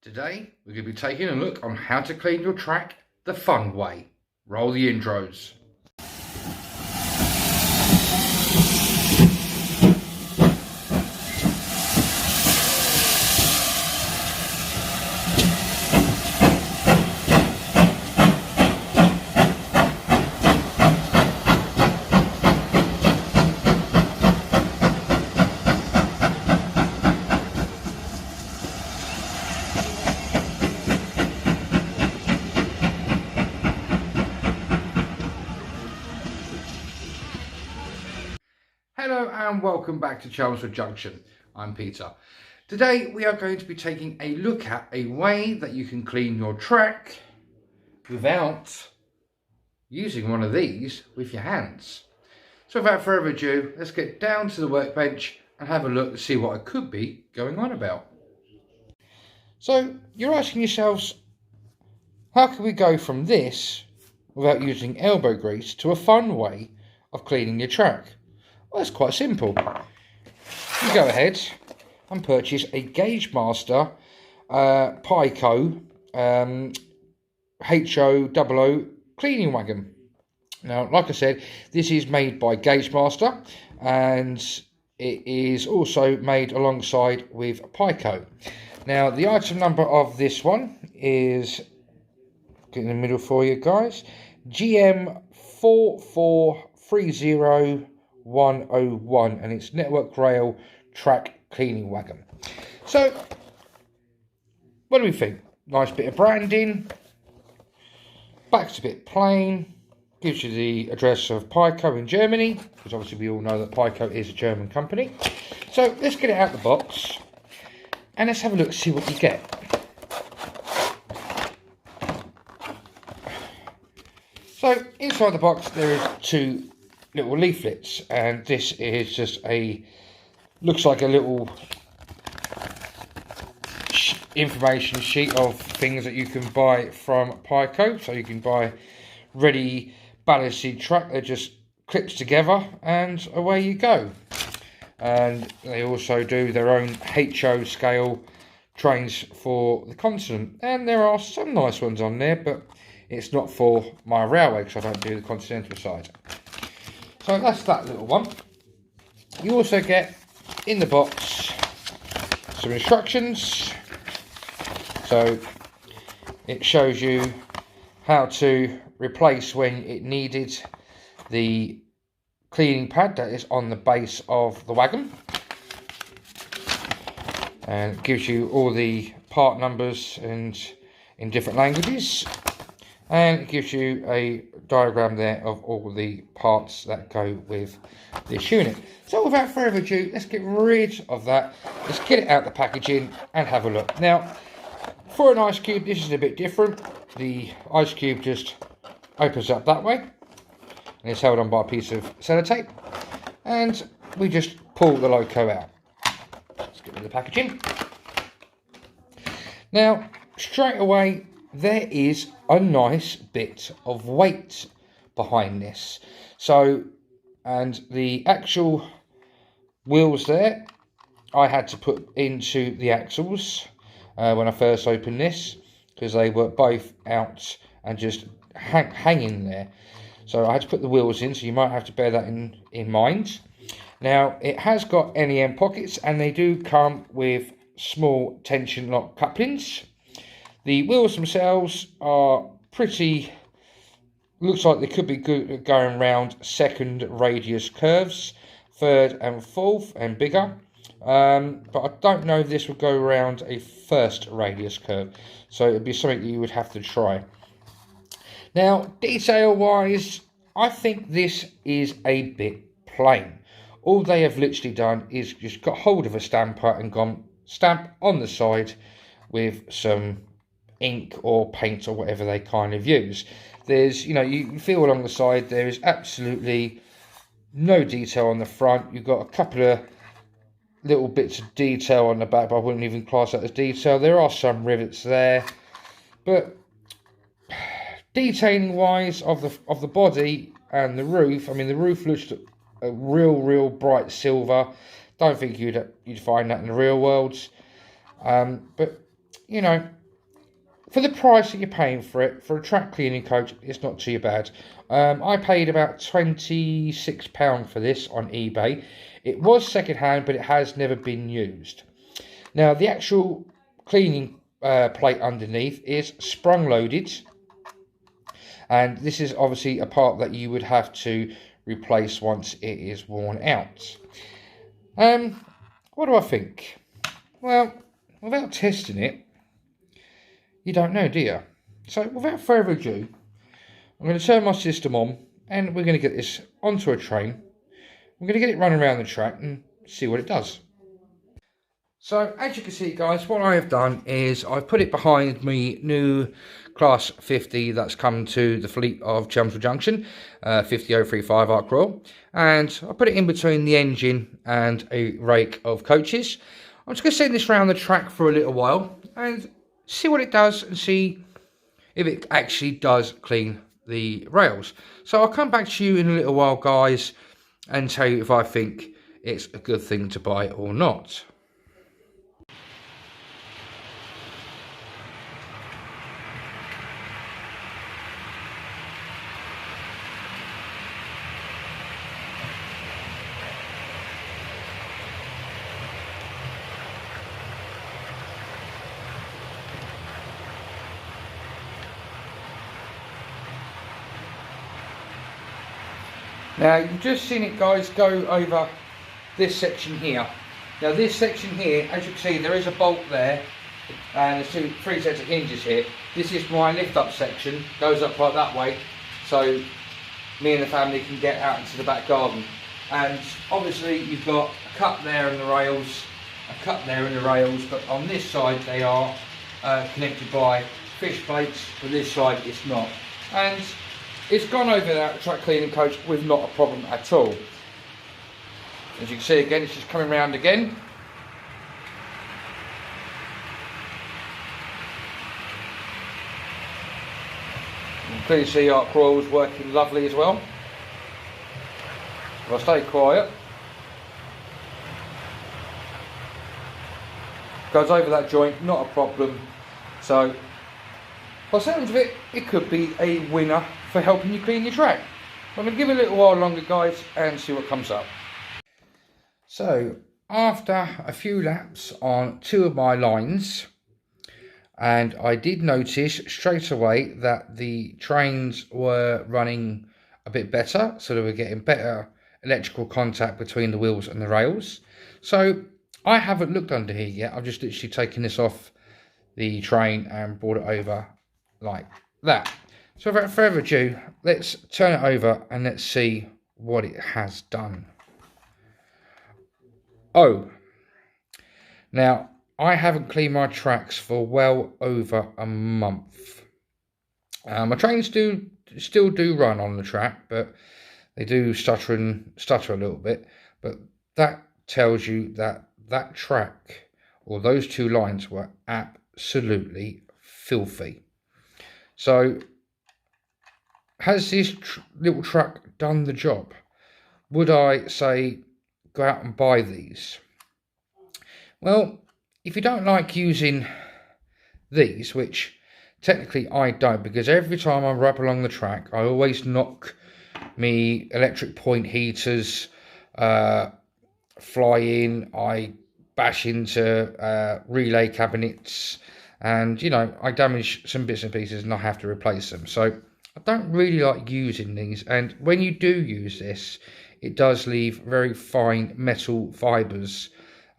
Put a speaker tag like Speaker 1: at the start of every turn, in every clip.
Speaker 1: Today, we're going to be taking a look on how to clean your track the fun way. Roll the intros. Hello and welcome back to Chelmswood Junction. I'm Peter. Today we are going to be taking a look at a way that you can clean your track without using one of these with your hands. So without further ado, let's get down to the workbench and have a look and see what I could be going on about. So you're asking yourselves, how can we go from this without using elbow grease to a fun way of cleaning your track? Well, it's quite simple. You go ahead and purchase a Gaugemaster Piko HO00 Cleaning Wagon. Now, like I said, this is made by Gaugemaster and it is also made alongside with Piko. Now, the item number of this one is, get in the middle for you guys, GM4430101, and it's Network Rail Track Cleaning Wagon. So, what do we think? Nice bit of branding, back's a bit plain, gives you the address of Piko in Germany, because obviously we all know that Piko is a German company. So, let's get it out of the box, and let's have a look and see what you get. So, inside the box there is two little leaflets, and this is just looks like a little information sheet of things that you can buy from Piko. So you can buy ready ballasted track that just clips together and away you go. And they also do their own HO scale trains for the continent, and there are some nice ones on there, but it's not for my railway because I don't do the continental side. So that's that little one. You also get in the box some instructions. So it shows you how to replace, when it needed, the cleaning pad that is on the base of the wagon. And it gives you all the part numbers and in different languages. And it gives you a diagram there of all the parts that go with this unit. So without further ado, let's get rid of that. Let's get it out the packaging and have a look. Now, for an ice cube, this is a bit different. The ice cube just opens up that way, and it's held on by a piece of sellotape. And we just pull the loco out. Let's get rid of the packaging. Now, straight away, there is a nice bit of weight behind this. So, and the actual wheels there, I had to put into the axles when I first opened this, because they were both out and just hanging there. So I had to put the wheels in, so you might have to bear that in mind. Now, it has got NEM pockets, and they do come with small tension lock couplings. The wheels themselves are pretty, looks like they could be good at going around second radius curves, third and fourth and bigger. But I don't know if this would go around a first radius curve. So it'd be something that you would have to try. Now, detail wise, I think this is a bit plain. All they have literally done is just got hold of a stamper and gone stamp on the side with some ink or paint or whatever they kind of use. There's, you know, you can feel along the side there is absolutely no detail on the front. You've got a couple of little bits of detail on the back, but I wouldn't even class that as detail. There are some rivets there, but detailing wise of the body and the roof, I mean, the roof looks a real bright silver. Don't think you'd find that in the real world. But you know, for the price that you're paying for it, for a track cleaning coach, it's not too bad. I paid about £26 for this on eBay. It was second hand, but it has never been used. Now, the actual cleaning plate underneath is sprung loaded. And this is obviously a part that you would have to replace once it is worn out. What do I think? Well, without testing it, you don't know, do you? So without further ado, I'm going to turn my system on and we're going to get this onto a train. We're going to get it running around the track and see what it does. So as you can see, guys, what I have done is I've put it behind me new Class 50 that's come to the fleet of Chelmswood Junction, 50035 Arc Royal, and I put it in between the engine and a rake of coaches. I'm just going to send this around the track for a little while and see what it does and see if it actually does clean the rails. So I'll come back to you in a little while, guys, and tell you if I think it's a good thing to buy or not. Now, you've just seen it, guys, go over this section here. Now, this section here, as you can see, there is a bolt there, and there's three sets of hinges here. This is my lift-up section, goes up like that way, so me and the family can get out into the back garden. And obviously, you've got a cut there in the rails, a cut there in the rails, but on this side, they are connected by fish plates, but this side, it's not. And it's gone over that track cleaning coach with not a problem at all. As you can see again, it's just coming round again. You can clearly see Arc Royal's working lovely as well. If I stay quiet, goes over that joint, not a problem. So, by the sounds of it, it could be a winner for helping you clean your track. I'm going to give it a little while longer, guys, and see what comes up. So, after a few laps on two of my lines, and I did notice straight away that the trains were running a bit better, so they were getting better electrical contact between the wheels and the rails. So, I haven't looked under here yet. I've just literally taken this off the train and brought it over like that. So without further ado, let's turn it over and let's see what it has done. Oh, now I haven't cleaned my tracks for well over a month. My trains still do run on the track, but they do stutter a little bit. But that tells you that that track or those two lines were absolutely filthy. So, has this little truck done the job? Would I say go out and buy these? Well, if you don't like using these, which technically I don't, because every time I rub along the track, I always knock me electric point heaters, fly in, I bash into relay cabinets, and, you know, I damage some bits and pieces and I have to replace them. So I don't really like using these. And when you do use this, it does leave very fine metal fibres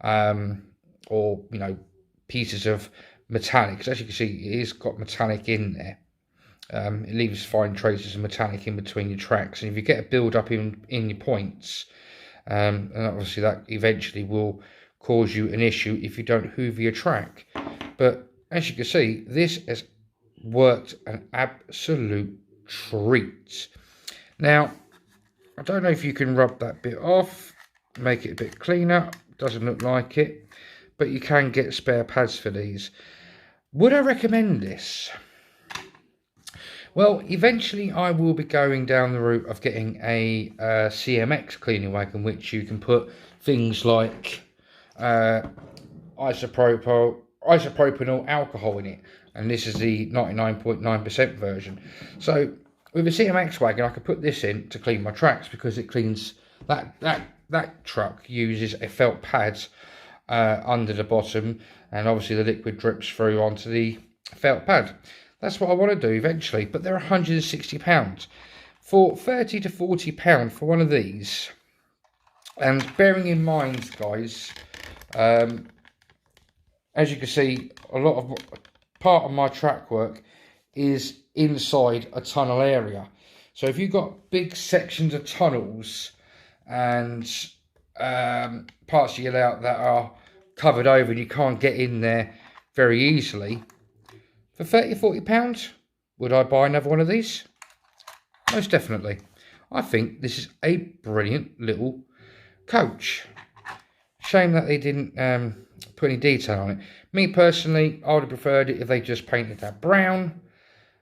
Speaker 1: or, you know, pieces of metallic. Because as you can see, it has got metallic in there. It leaves fine traces of metallic in between your tracks. And if you get a build up in your points, and obviously that eventually will cause you an issue if you don't hoover your track. But as you can see, this has worked an absolute treat. Now, I don't know if you can rub that bit off, make it a bit cleaner. Doesn't look like it, but you can get spare pads for these. Would I recommend this? Well, eventually I will be going down the route of getting a CMX cleaning wagon, which you can put things like isopropyl isopropyl alcohol in it, and this is the 99.9% version. So with a CMX wagon, I could put this in to clean my tracks, because it cleans that truck uses a felt pad under the bottom, and obviously the liquid drips through onto the felt pad. That's what I want to do eventually, but they're £160 for £30 to £40 for one of these. And bearing in mind, guys, as you can see, a lot of part of my track work is inside a tunnel area. So if you've got big sections of tunnels and parts of your layout that are covered over and you can't get in there very easily, for £30, £40, would I buy another one of these? Most definitely. I think this is a brilliant little coach. Shame that they didn't put any detail on it. Me personally, I would have preferred it if they just painted that brown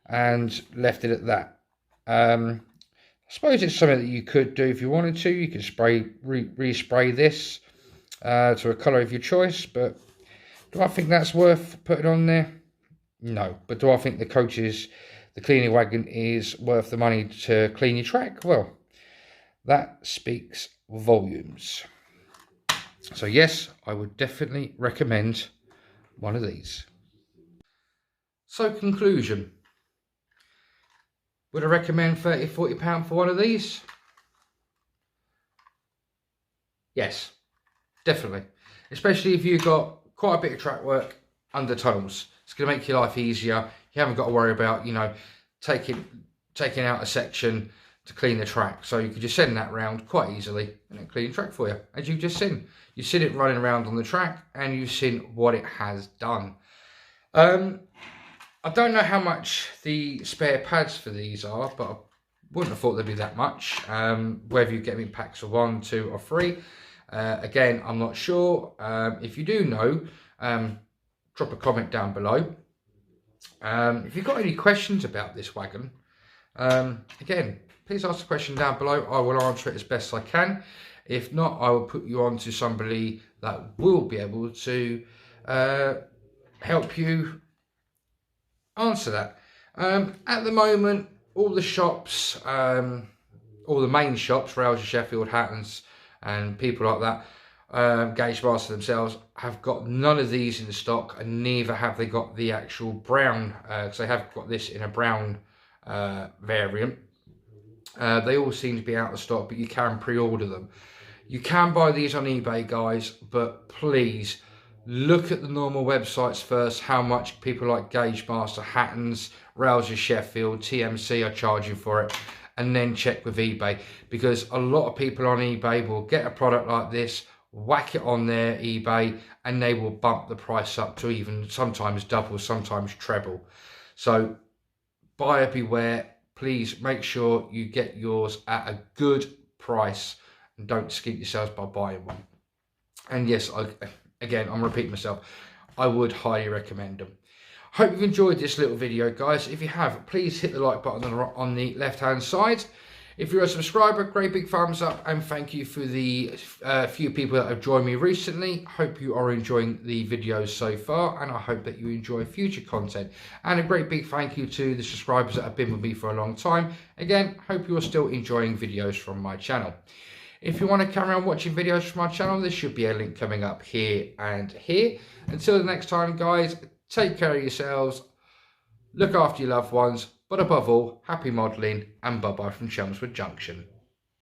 Speaker 1: and left it at that. I suppose it's something that you could do if you wanted to. You could respray this to a colour of your choice, but do I think that's worth putting on there? No. But do I think the cleaning wagon is worth the money to clean your track? Well, that speaks volumes. So yes, I would definitely recommend one of these. So conclusion. Would I recommend £30, £40 for one of these? Yes, definitely. Especially if you've got quite a bit of track work under tunnels. It's going to make your life easier. You haven't got to worry about, you know, taking out a section to clean the track. So you could just send that round quite easily and then clean the track for you, as you've just seen. You've seen it running around on the track and you've seen what it has done. I don't know how much the spare pads for these are, but I wouldn't have thought there'd be that much. Whether you get them in packs of 1, 2 or 3. Again, I'm not sure. If you do know, drop a comment down below. If you've got any questions about this wagon, again, please ask the question down below. I will answer it as best I can. If not, I will put you on to somebody that will be able to help you answer that. At the moment, all the shops, all the main shops, Rails, Sheffield, Hattons and people like that, Gaugemaster themselves, have got none of these in stock, and neither have they got the actual brown, because they have got this in a brown variant. They all seem to be out of stock, but you can pre-order them. You can buy these on eBay, guys, but please look at the normal websites first, how much people like Gaugemaster, Hattons, Rails, Sheffield, TMC are charging for it, and then check with eBay, because a lot of people on eBay will get a product like this, whack it on their eBay, and they will bump the price up to even sometimes double, sometimes treble. So buyer beware. Please make sure you get yours at a good price and don't skint yourselves by buying one. And yes, again, I'm repeating myself, I would highly recommend them. Hope you've enjoyed this little video, guys. If you have, please hit the like button on the left hand side. If you're a subscriber, great big thumbs up, and thank you for the few people that have joined me recently. Hope you are enjoying the videos so far, and I hope that you enjoy future content. And a great big thank you to the subscribers that have been with me for a long time. Again, hope you're still enjoying videos from my channel. If you want to carry on watching videos from my channel, there should be a link coming up here and here. Until the next time, guys, take care of yourselves, look after your loved ones, but above all, happy modelling, and bye-bye from Chelmswood Junction.